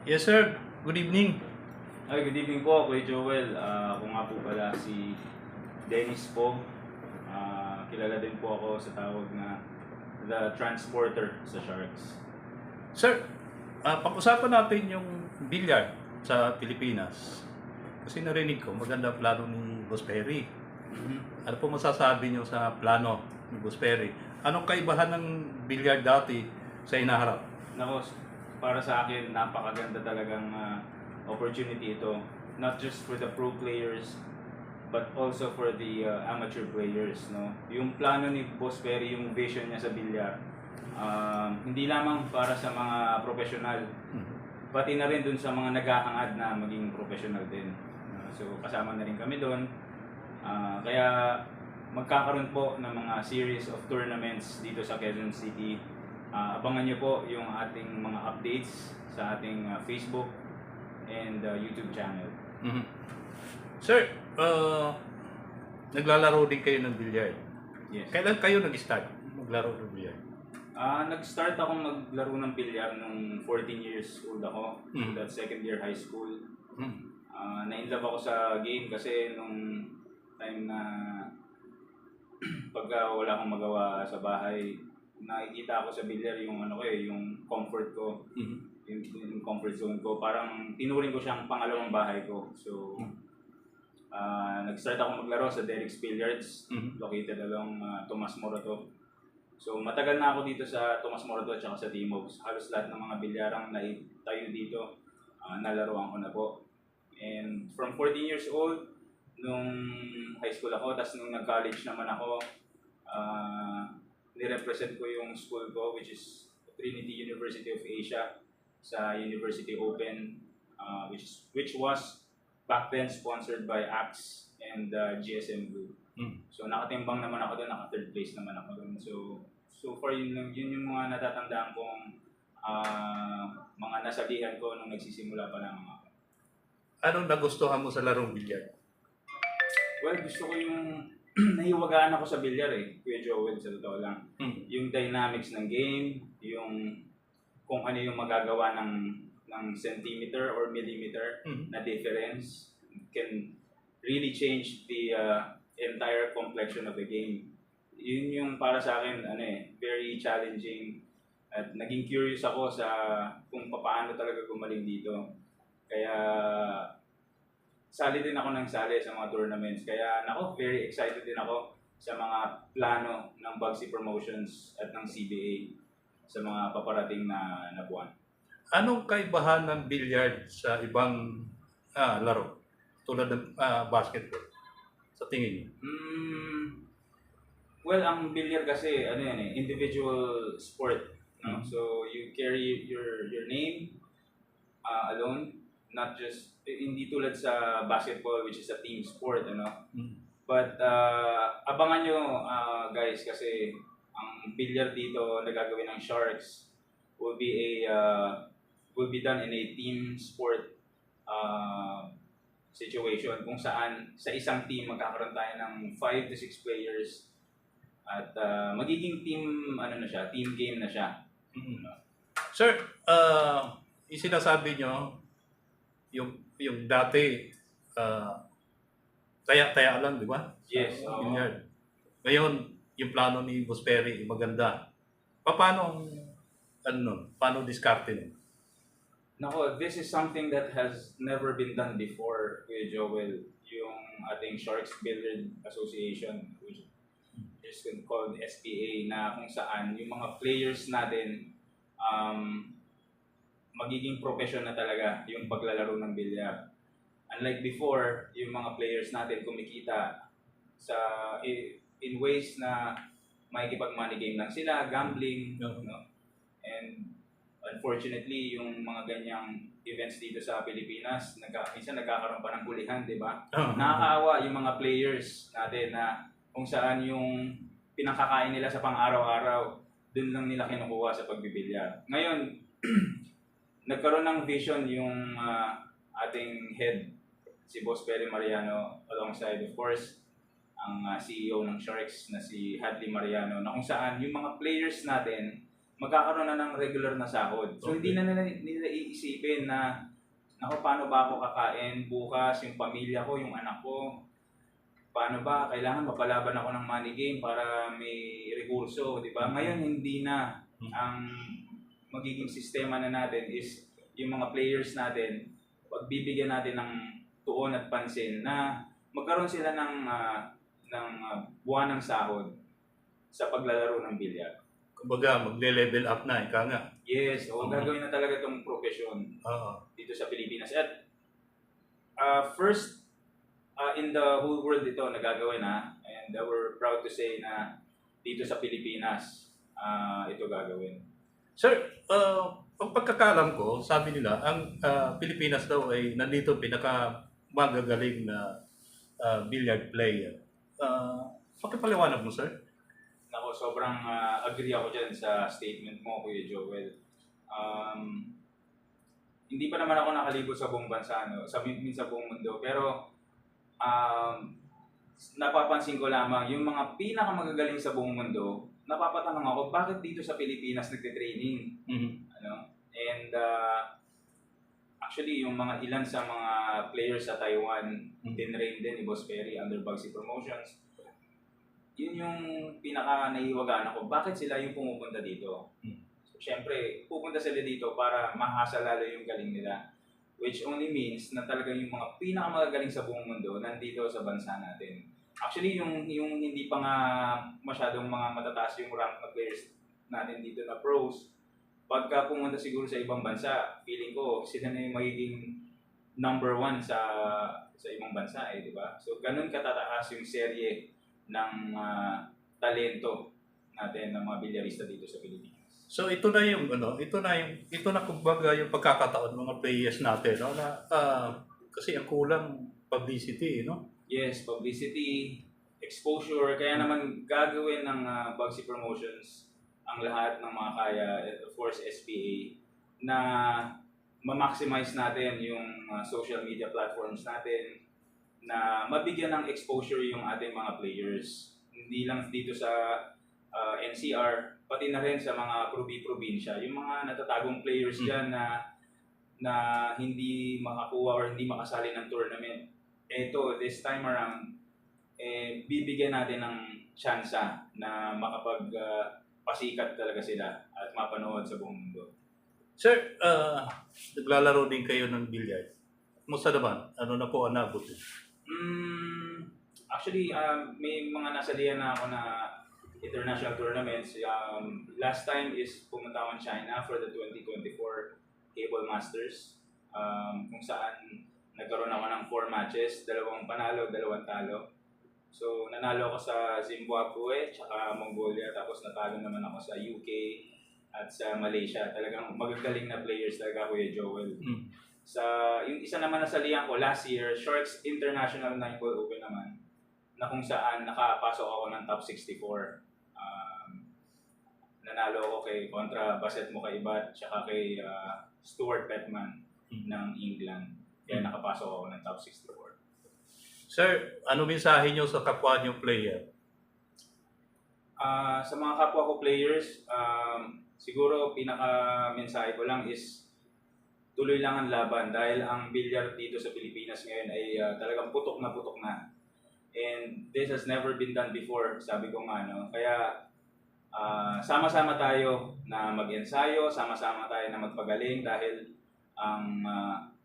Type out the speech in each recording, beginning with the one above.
Yes, sir. Good evening. Ay, good evening po, Kuya Joel. Ako nga po pala si Dennis po. Kilala din po ako sa tawag na The Transporter sa Sharks. Sir, pag-usapan natin yung billiard sa Pilipinas. Kasi narinig ko, maganda ang plano ni Boss Perry. Ano po masasabi niyo sa plano ni Boss Perry? Anong kaibahan ng billiard dati sa inaharap? Nako, para sa akin, napakaganda talagang opportunity ito. Not just for the pro players, but also for the amateur players. No? Yung plano ni Boss Perry, yung vision niya sa bilyar, hindi lamang para sa mga professional, pati na rin dun sa mga naghahangad na maging professional din. So kasama na rin kami doon. Kaya magkakaroon po ng mga series of tournaments dito sa Quezon City. Abangan niyo po yung ating mga updates sa ating Facebook and YouTube channel. Sir, naglalaro din kayo ng billiard. Yes. Kailan kayo nag-start maglaro ng billiard? Nag-start akong maglaro ng bilyar nung 14 years old ako. That second year high school. Na-inlove ako sa game kasi nung time na pagka wala akong magawa sa bahay, nakikita ako sa bilyar yung yung comfort ko, yung comfort zone ko. Parang tinuring ko siyang pangalawang bahay ko. So, nag-start ako maglaro sa Derek's Billiards, located along Tomas Morato. So, matagal na ako dito sa Tomas Morato at sa Timog. Halos lahat ng mga bilyarang tayo dito, nalaruan ko na po. And from 14 years old, nung high school ako, tapos nung nag-college naman ako, nirepresent ko yung school ko, which is Trinity University of Asia, sa University Open, which was back then sponsored by AXE and GSM Group. So nakatimbang naman ako doon, naka-third place naman ako doon. So far yun yung mga natatandaan kong mga nasabihan ko nung nagsisimula pa lang ako. Anong nagustuhan mo sa larong billiard? Well, gusto ko yung nahiwagaan ako sa bilyar Kuya Joel, sa totoo lang. Yung dynamics ng game, yung kung ano yung magagawa ng centimeter or millimeter na difference can really change the entire complexion of the game. Yun yung para sa akin very challenging, at naging curious ako sa kung paano talaga gumaling dito. Kaya sali din ako ng sali sa mga tournaments. Kaya very excited din ako sa mga plano ng Bugsy Promotions at ng CBA sa mga paparating na buwan. Anong kaibahan ng billiard sa ibang laro? Tulad ng basketball, sa tingin niyo? Well, ang bilyar kasi individual sport. No? So you carry your name alone, not just hindi tulad sa basketball, which is a team sport, But abangan nyo guys, kasi ang bilyar dito na gagawin ng Sharks will be done in a team sport situation, kung saan sa isang team magkakaroon tayo ng 5 to 6 players at magiging team team game na siya. Sir, yung sinasabi nyo, yung dati, taya-taya lang, di ba? Yes. Billiard. Ngayon, yung plano ni Boss Perry, maganda. Paano diskarte nun? Nako, this is something that has never been done before, Kuya Joel. Yung ating Sharks Billiard Association, which is called SPA, na kung saan yung mga players natin magiging profession na talaga yung paglalaro ng bilyar. Unlike before, yung mga players natin kumikita in ways na makikipag-money game lang sila, gambling, And unfortunately, yung mga ganyang events dito sa Pilipinas, minsan nagkakaroon pa ng hulihan, di ba? Nakakaawa yung mga players natin na kung saan yung pinakakain nila sa pang-araw-araw, dun lang nila kinukuha sa pagbibilyar. Ngayon, nagkaroon ng vision yung ating head, si Boss Perry Mariano, alongside of course ang CEO ng Sharks na si Hadley Mariano, na kung saan yung mga players natin magkakaroon na ng regular na sahod. So hindi na nila iisipin na naku, paano ba ako kakain bukas, yung pamilya ko, yung anak ko, paano ba, kailangan mapalaban ako ng money game para may recurso, di ba? Ngayon, hindi na. Ang magiging sistema na natin is yung mga players natin, pagbibigyan natin ng tuon at pansin na magkaroon sila ng buwanang sahod sa paglalaro ng bilyar. Kumbaga, magle-level up na, ika nga. Yes, gagawin na talaga itong profesyon dito sa Pilipinas. At first, in the whole world ito nagagawin na, and we're proud to say na dito sa Pilipinas ito gagawin. Sir, ang pagkakalam ko, sabi nila, ang Pilipinas daw ay nandito pinaka-magagaling na billiard player. Pakipaliwanag mo, sir? Ako, sobrang agree ako dyan sa statement mo, Kuya Joel. Hindi pa naman ako nakalibot sa buong bansa, no? sa buong mundo, pero napapansin ko lamang yung mga pinakamagagaling sa buong mundo, napapatanong ako, bakit dito sa Pilipinas nagte-training? Ano? And actually, yung mga ilan sa mga players sa Taiwan, tinrain din ni Boss Perry under Bugsy Promotions. Yun yung pinaka-naiwagaan ako, bakit sila yung pumupunta dito? So, syempre, pupunta sila dito para mahasa lalo yung galing nila. Which only means na talaga yung mga pinakamagagaling sa buong mundo nandito sa bansa natin. Actually, yung hindi pa nga masyadong mga matataas yung rank na players natin dito na pros, pagka pumunta siguro sa ibang bansa, feeling ko sila na yung magiging number 1 sa ibang bansa, di ba? So, ganun katataas yung serye ng talento natin ng mga bilyarista dito sa Pilipinas. So ito na kumbaga yung pagkakataon ng mga players natin, no? Na kasi ang kulang publicity, no? Yes, publicity, exposure, kaya naman gagawin ng Bugsy Promotions ang lahat ng mga kaya, of course SPA, na ma-maximize natin yung social media platforms natin, na mabigyan ng exposure yung ating mga players. Hindi lang dito sa NCR, pati na rin sa mga probinsya. Yung mga natatagong players dyan na hindi makakuha or hindi makasali ng tournament. Ito, this time around, bibigyan natin ng tsansa na makapag-pasikat talaga sila at mapanood sa buong mundo. Sir, naglalaro din kayo ng billiard. Kumusta naman? Ano na po ang nabot? Actually, may mga nasalihan na ako na international tournaments. Last time is pumunta ako ng China for the 2024 Cable Masters, kung saan nagkaroon ako ng 4 matches, 2 panalo, 2 talo. So, nanalo ako sa Zimbabwe, tsaka Mongolia, tapos natalo naman ako sa UK at sa Malaysia. Talagang magagaling na players talaga, Kuya Joel. Yung isa naman nasalihan ko last year, Sharks International 9-ball Open naman, na kung saan nakapasok ako ng top 64. Nanalo ako kontra Baset Mukaibat, tsaka kay Stuart Petman ng England. Kaya nakapasok ako ng top 64. Sir, ano mensahe nyo sa kapwa nyo player? Sa mga kapwa ko players, siguro pinaka-mensahe ko lang is tuloy lang ang laban dahil ang bilyar dito sa Pilipinas ngayon ay talagang putok na putok na. And this has never been done before, sabi ko nga, no? Kaya sama-sama tayo na mag-ensayo, sama-sama tayo na magpagaling dahil ang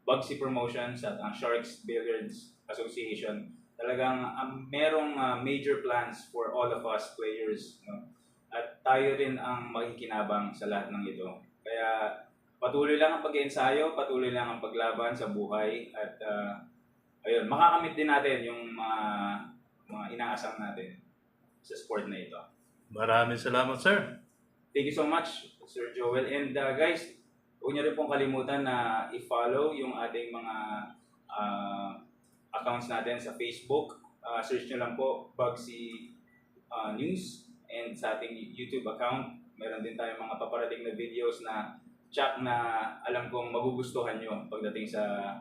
Bugsy Promotions at ang Sharks Billiards Association talagang merong major plans for all of us players, no? At tayo rin ang makikinabang sa lahat ng ito. Kaya patuloy lang ang pag-ensayo, patuloy lang ang paglaban sa buhay at ayun, makakamit din natin yung mga inaasam natin sa sport na ito. Maraming salamat, sir. Thank you so much, Sir Joel. And guys, huwag niyo rin pong kalimutan na i-follow yung ating mga accounts natin sa Facebook. Search nyo lang po Bugsy News, and sa ating YouTube account, meron din tayong mga paparating na videos na tsak na alam kong magugustuhan nyo pagdating sa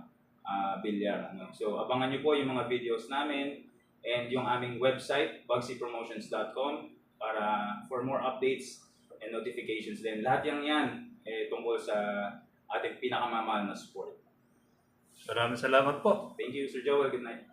bilyar. So abangan nyo po yung mga videos namin and yung aming website, bugsypromotions.com, para for more updates and notifications din. Lahat yan tungkol sa ating pinakamamahal na sport. Maraming salamat po. Thank you, Sir Joel. Good night.